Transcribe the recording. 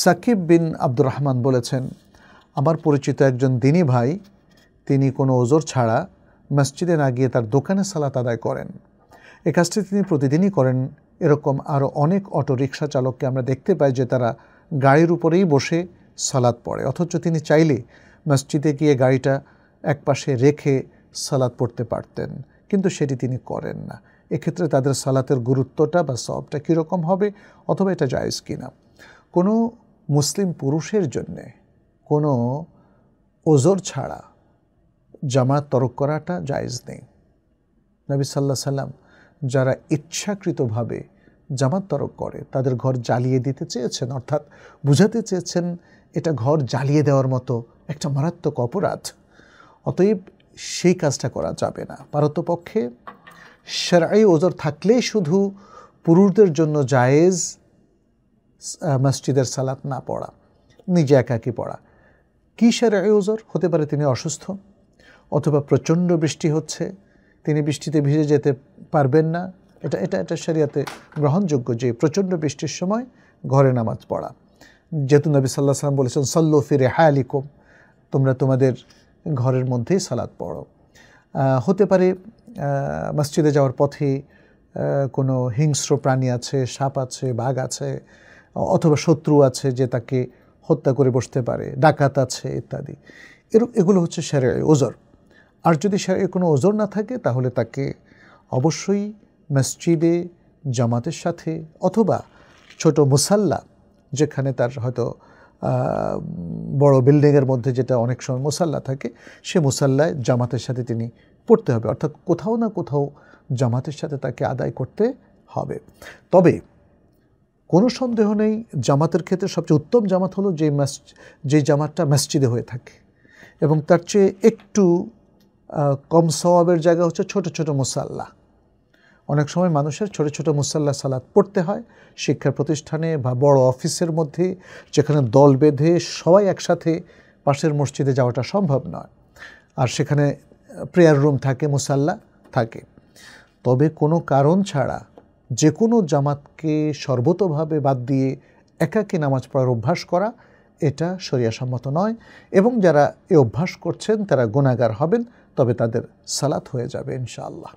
সাকিব বিন আব্দুর রহমান বলেছেন, আমার পরিচিত একজন দিনী ভাই, তিনি কোনো ওজর ছাড়া মসজিদে না গিয়ে তার দোকানে সালাত আদায় করেন। এই কাজটি তিনি প্রতিদিনই করেন। এরকম আরও অনেক অটো রিক্সা চালককে আমরা দেখতে পাই যে তারা গাড়ির উপরেই বসে সালাত পড়ে, অথচ তিনি চাইলে মসজিদে গিয়ে গাড়িটা একপাশে রেখে সালাত পড়তে পারতেন, কিন্তু সেটি তিনি করেন না। এক্ষেত্রে তাদের সালাতের গুরুত্বটা বা সওয়াবটা কীরকম হবে, অথবা এটা জায়েজ কিনা? কোনো মুসলিম পুরুষের জন্যে কোনো ওজর ছাড়া জামাত তরক করাটা জায়েজ নেই। নবী সাল্লাল্লাহু আলাইহি সাল্লাম যারা ইচ্ছাকৃতভাবে জামাত তরক করে তাদের ঘর জ্বালিয়ে দিতে চেয়েছেন, অর্থাৎ বুঝাতে চেয়েছেন এটা ঘর জ্বালিয়ে দেওয়ার মতো একটা মারাত্মক অপরাধ। অতএব সেই কাজটা করা যাবে না। পারতপক্ষে শরঈ ওজর থাকলেই শুধু পুরুষদের জন্য জায়েজ মসজিদের সালাত না পড়া, নিজে একাকী পড়া। কী শরঈ ওজর? হতে পারে তিনি অসুস্থ, অথবা প্রচণ্ড বৃষ্টি হচ্ছে, তিনি বৃষ্টিতে ভিজে যেতে পারবেন না। এটা শরিয়াতে গ্রহণযোগ্য যে প্রচণ্ড বৃষ্টির সময় ঘরে নামাজ পড়া। যেহেতু নবী সাল্লাল্লাহু আলাইহি ওয়াসাল্লাম বলেছেন সাল্লু ফি রিহালিকুম, তোমরা তোমাদের ঘরের মধ্যেই সালাত পড়ো। হতে পারে মসজিদে যাওয়ার পথে কোনো হিংস্র প্রাণী আছে, সাপ আছে, বাঘ আছে, অথবা শত্রু আছে যে তাকে হত্যা করে বসতে পারে, ডাকাত আছে ইত্যাদি। এগুলো হচ্ছে শরঈ ওজর। আর যদি শরঈ কোনো ওজর না থাকে তাহলে তাকে অবশ্যই মসজিদে জামাতের সাথে, অথবা ছোট মুসাল্লা যেখানে তার হয়তো বড় বিল্ডিংয়ের মধ্যে যেটা অনেক সময় মুসাল্লা থাকে, সে মুসাল্লায় জামাতের সাথে তিনি পড়তে হবে, অর্থাৎ কোথাও না কোথাও জামাতের সাথে তাকে আদায় করতে হবে। তবে কোনো সন্দেহ নেই, জামাতের ক্ষেত্রে সবচেয়ে উত্তম জামাত হলো যে জামাতটা মসজিদে হয়ে থাকে, এবং তার চেয়ে একটু কম সওয়াবের জায়গা হচ্ছে ছোট ছোট মুসাল্লা। অনেক সময় মানুষের ছোট ছোট মুসাল্লা সালাত পড়তে হয় শিক্ষা প্রতিষ্ঠানে বা বড় অফিসের মধ্যে, যেখানে দল বেঁধে সবাই একসাথে পাশের মসজিদে যাওয়াটা সম্ভব নয়, আর সেখানে প্রেয়ার রুম থাকে, মুসাল্লা থাকে। তবে কোনো কারণ ছাড়া যে কোনো জামাতকে সর্বতোভাবে বাদ দিয়ে একাকী নামাজ পড়ার অভ্যাস করা, এটা শরিয়াসম্মত নয়, এবং যারা এই অভ্যাস করছেন তারা গুনাহগার হবেন, তবে তাদের সালাত হয়ে যাবে ইনশাআল্লাহ।